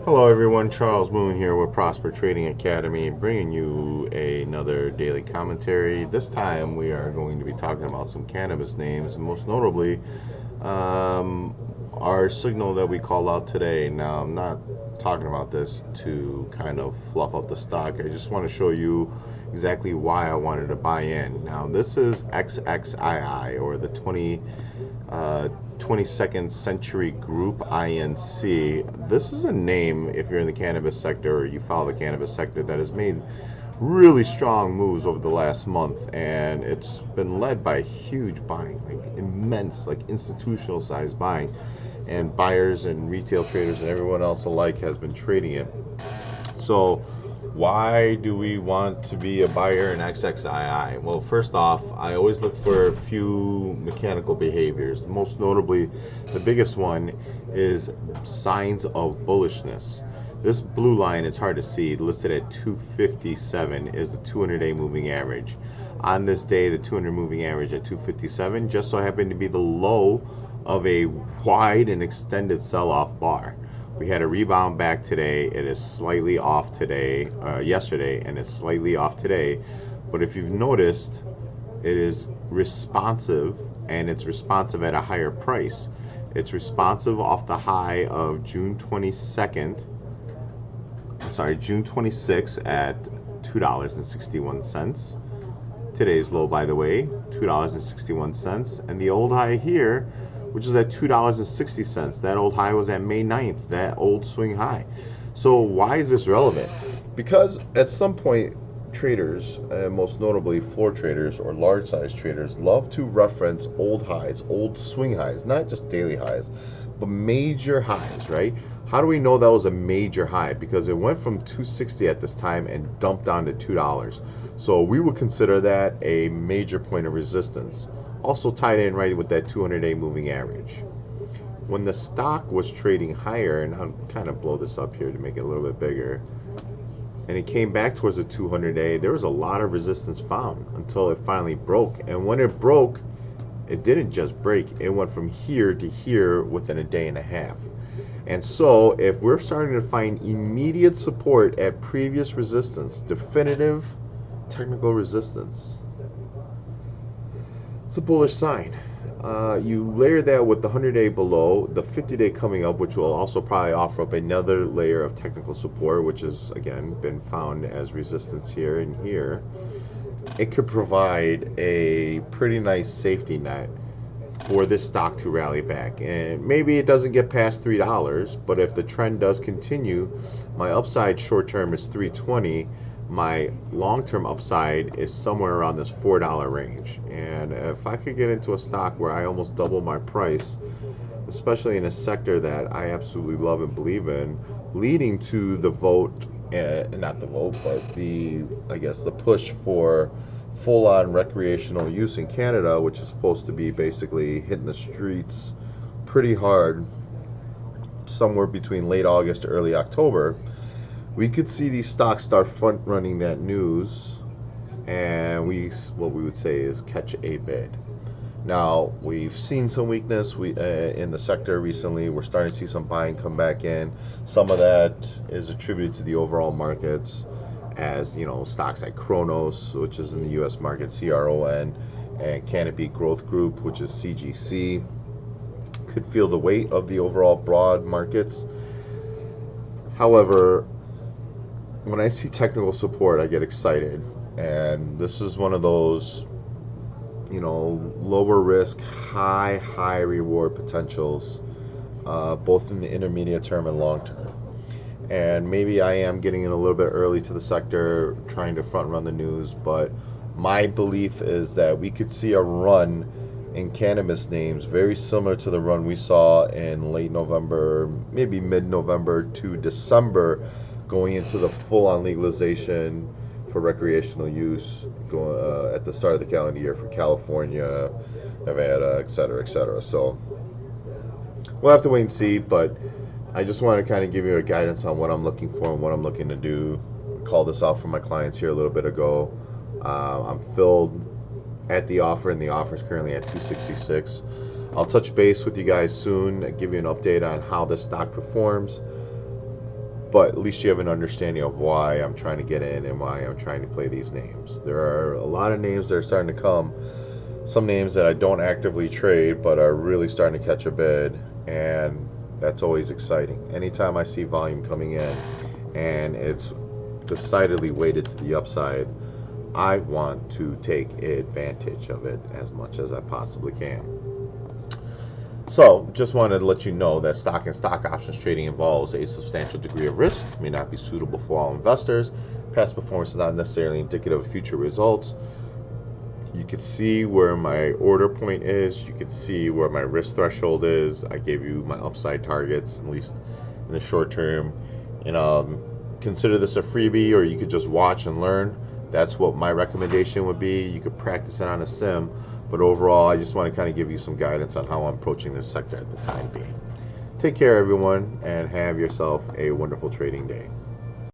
Hello everyone, Charles Moon here with Prosper Trading Academy, bringing you another daily commentary. This time we are going to be talking about some cannabis names, and most notably our signal that we called out today. Now, I'm not talking about this to kind of fluff out the stock. I just want to show you exactly why I wanted to buy in. Now, this is XXII, or the 22nd Century Group INC. This is a name, if you're in the cannabis sector or you follow the cannabis sector, that has made really strong moves over the last month, and it's been led by huge buying, like immense, like institutional size buying, and buyers and retail traders and everyone else alike has been trading it. So why do we want to be a buyer in XXII? Well, first off, I always look for a few mechanical behaviors. Most notably, the biggest one is signs of bullishness. This blue line, it's hard to see, listed at 257, is the 200-day moving average. On this day, the 200 moving average at 257 just so happened to be the low of a wide and extended sell-off bar. We had a rebound back today. It is slightly off today, yesterday, and it's slightly off today. But if you've noticed, it is responsive, and it's responsive at a higher price. It's responsive off the high of June 26th at $2.61. Today's low, by the way, $2.61, and the old high here, which is at $2.60. That old high was at May 9th, that old swing high. So why is this relevant? Because at some point, traders, most notably floor traders or large size traders, love to reference old highs, old swing highs, not just daily highs, but major highs, right? How do we know that was a major high? Because it went from 260 at this time and dumped down to $2. So we would consider that a major point of resistance. Also tied in right with that 200-day moving average. When the stock was trading higher, and I'll kind of blow this up here to make it a little bit bigger, and it came back towards the 200-day, there was a lot of resistance found until it finally broke. And when it broke, it didn't just break, it went from here to here within a day and a half. And so if we're starting to find immediate support at previous resistance, definitive technical resistance, it's a bullish sign. You layer that with the 100-day below, the 50-day coming up, which will also probably offer up another layer of technical support, which has again been found as resistance here and here. It could provide a pretty nice safety net for this stock to rally back. And maybe it doesn't get past $3, but if the trend does continue, my upside short term is $3.20. My long-term upside is somewhere around this $4 range. And if I could get into a stock where I almost double my price, especially in a sector that I absolutely love and believe in, leading to the vote, not the vote, but the push for full-on recreational use in Canada, which is supposed to be basically hitting the streets pretty hard somewhere between late August to early October, we could see these stocks start front running that news, and what we would say is catch a bid. Now, we've seen some weakness in the sector recently. We're starting to see some buying come back in. Some of that is attributed to the overall markets, as stocks like Kronos, which is in the U.S. market, CRON, and Canopy Growth Group, which is CGC, could feel the weight of the overall broad markets. However, when I see technical support, I get excited, and this is one of those, lower risk, high reward potentials, both in the intermediate term and long term. And maybe I am getting in a little bit early to the sector, trying to front run the news, but my belief is that we could see a run in cannabis names very similar to the run we saw in late November, maybe mid-November to December, going into the full-on legalization for recreational use at the start of the calendar year for California, Nevada, et cetera. So we'll have to wait and see, but I just want to kind of give you a guidance on what I'm looking for and what I'm looking to do. I called this out for my clients here a little bit ago. I'm filled at the offer, and the offer is currently at 266. I'll touch base with you guys soon, give you an update on how this stock performs. but at least you have an understanding of why I'm trying to get in and why I'm trying to play these names. There are a lot of names that are starting to come, some names that I don't actively trade but are really starting to catch a bid, and that's always exciting. Anytime I see volume coming in and it's decidedly weighted to the upside, I want to take advantage of it as much as I possibly can. So, just wanted to let you know that stock and stock options trading involves a substantial degree of risk, may not be suitable for all investors. Past performance is not necessarily indicative of future results. You can see where my order point is. You can see where my risk threshold is. I gave you my upside targets, at least in the short term. And consider this a freebie, or you could just watch and learn. That's what my recommendation would be. You could practice it on a sim. But overall, I just want to kind of give you some guidance on how I'm approaching this sector at the time being. Take care, everyone, and have yourself a wonderful trading day.